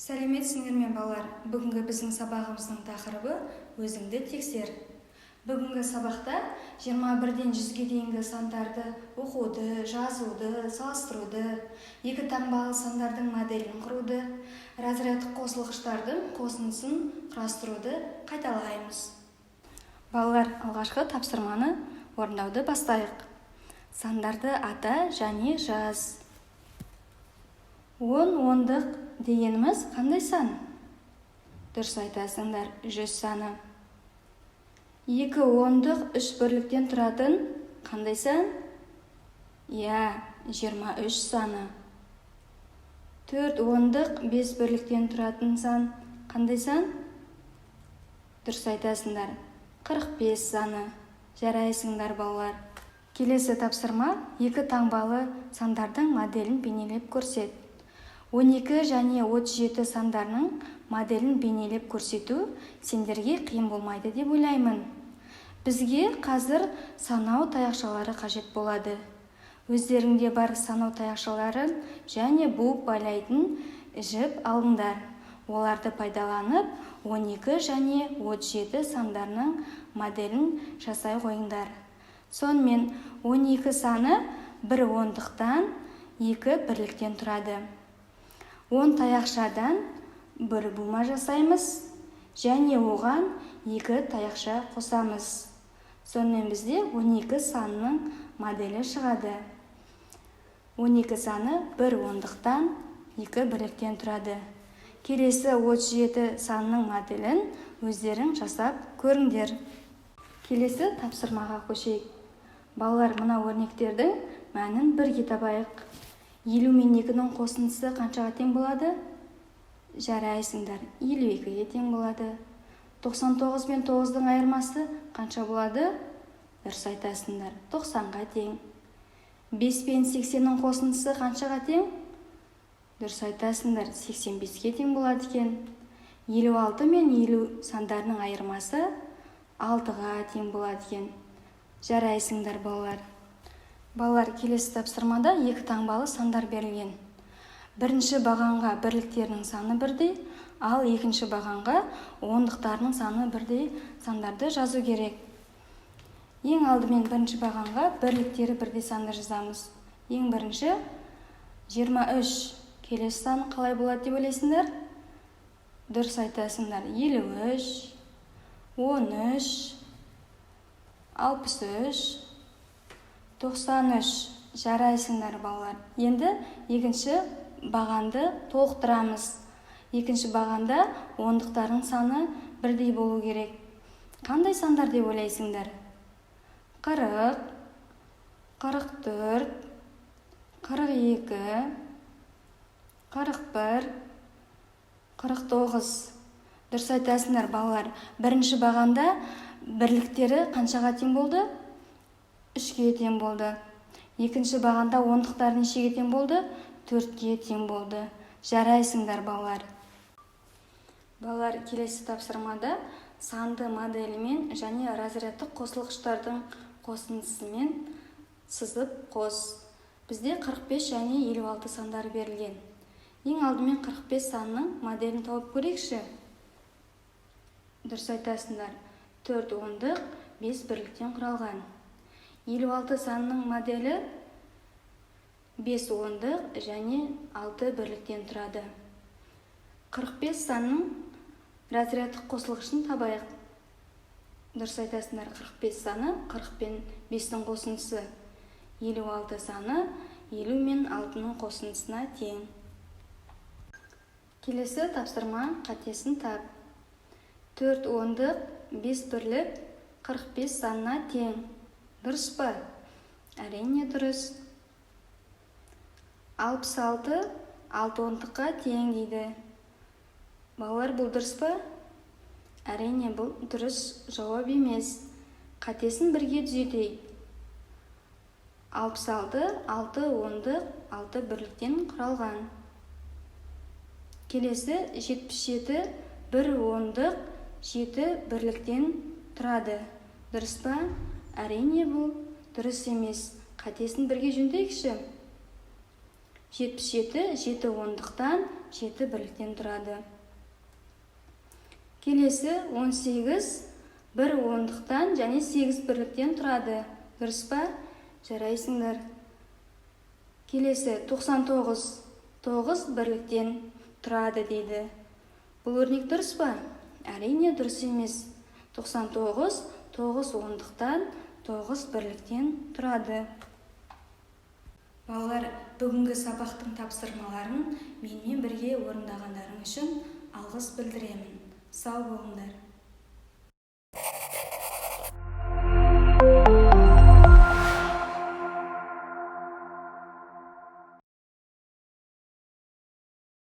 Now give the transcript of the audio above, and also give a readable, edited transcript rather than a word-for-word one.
Сәлеметсіңдер ме балалар? Бүгінгі біздің сабағымыздың тақырыбы өзіңді тексер. Бүгінгі сабақта 21-ден 100-ге дейінгі сандарды оқуды, жазуды, салыстыруды, екі таңбалы сандардың моделін құруды, разрядтық қосылғыштардың қосындысын құрастыруды қайталаймыз. Балалар, алғашқы тапсырманы орындауды бастайық. Сандарды ата және жаз. 10 ондық дегеніміз қандай сан? Дұрыс айтасыңдар, 100 саны. 2 ондық 3 бірліктен тұратын қандай сан? 23 саны. 4 ондық 5 бірліктен тұратын сан қандай сан? Дұрыс айтасыңдар, 45 саны. Жарайсыңдар балалар. Келесі тапсырма 2 таңбалы сандардың моделін бейнелеп көрсет. 12 және 37 сандарының моделін бейнелеп көрсету сендерге қиын болмайды деп ойлаймын. Бізге қазір санау таяқшалары қажет болады. Өздеріңде бар санау таяқшаларын және буып байлайтын жіп алыңдар. Оларды пайдаланып 12 және 37 сандарының моделін жасай қойыңдар. Сонымен 12 саны 1 ондықтан 2 бірліктен тұрады. 10 таяқшадан 1 бума жасаймыз және оған 2 таяқша қосамыз. Сонымен бізде 12 санының моделі шығады. 12 саны 1 ондықтан 2 бірліктен тұрады. Келесі 37 санының моделін өздерің жасап көріңдер. Келесі тапсырмаға көшейік. Балалар, мына өрнектердің мәнін бірге табайық. 50 мен 2-ның қосындысы қаншаға тең болады? Жарайсыңдар, 52-ге тең болады. 99 мен 9-дың айырмасы қанша болады? Дұрыс айтасыңдар, 90-ға тең. 5 пен 80-ның қосындысы қаншаға тең? Дұрыс айтасыңдар, 85-ге тең болады екен. 56 мен 50 сандарының айырмасы 6-ға тең болады екен. Жарайсыңдар балалар. Балалар, келесі тапсырмада 2 таңбалы сандар берілген. Бірінші бағанға бірліктерінің саны бірдей, ал екінші бағанға ондықтарының саны бірдей сандарды жазу керек. Ең алдымен бірінші бағанға бірліктері бірдей санды жазамыз. Ең бірінші 23. Келесі сан қалай болады деп ойлайсыңдар? Дұрыс айтасыңдар, 53, 13, 63, 93. Жарайсыңдар балалар. Енді екінші бағанды толықтырамыз. Екінші бағанда ондықтардың саны бірдей болу керек. Қандай сандар деп ойлайсыңдар? 40, 44, 42, 41, 49. Дұрыс айтасыңдар балалар. Бірінші бағанда бірліктері қаншаға тең болды? 3-ге тең болды. Екінші бағанда ондықтар нешеге тең болды? 4-ге тең болды. Жарайсыңдар балалар. Балалар, келесі тапсырмада санды моделімен және разрядтық қосылғыштардың қосындысымен сызып қос. Бізде 45 және 56 сандар берілген. Ең алдымен 45 санның моделін тауып көрейікші. Дұрыс айтасыңдар, 4 ондық 5 бірліктен құралған. 56 санның моделі 5 ондық және 6 бірліктен тұрады. 45 санның разрядтық қосылғышын табайық. Дұрыс айтасыңдар, 45 саны 40 пен 5-дің қосындысы. 56 саны 50 мен 6-ның қосындысына тең. Келесі тапсырма қатесін тап. 4 ондық 5 бірлік 45 санына тең. Дұрыс па? Әрине дұрыс. 66 6 ондыққа тең дейді. Балалар, бұл дұрыс па? Әрине бұл дұрыс жауап емес. Қатесін бірге түзетейік. 66 6 ондық 6 бірліктен құралған. Келесі 77 1 ондық 7 бірліктен тұрады. Дұрыс па? Әрине бұл дұрыс емес. Қатесін бірге жөндейікші. 77 7 ондықтан 7 бірліктен тұрады. Келесі 18 1 ондықтан және 8 бірліктен тұрады. Дұрыс па? Жарайсыңдар. Келесі 99 9 бірліктен тұрады дейді. Бұл өрнек дұрыс па? Әрине дұрыс емес. 99 9 ондықтан 9 бірліктен тұрады. Балалар, бүгінгі сабақтың тапсырмаларын менімен бірге орындағандарың үшін алғыс білдіремін. Сау болыңдар.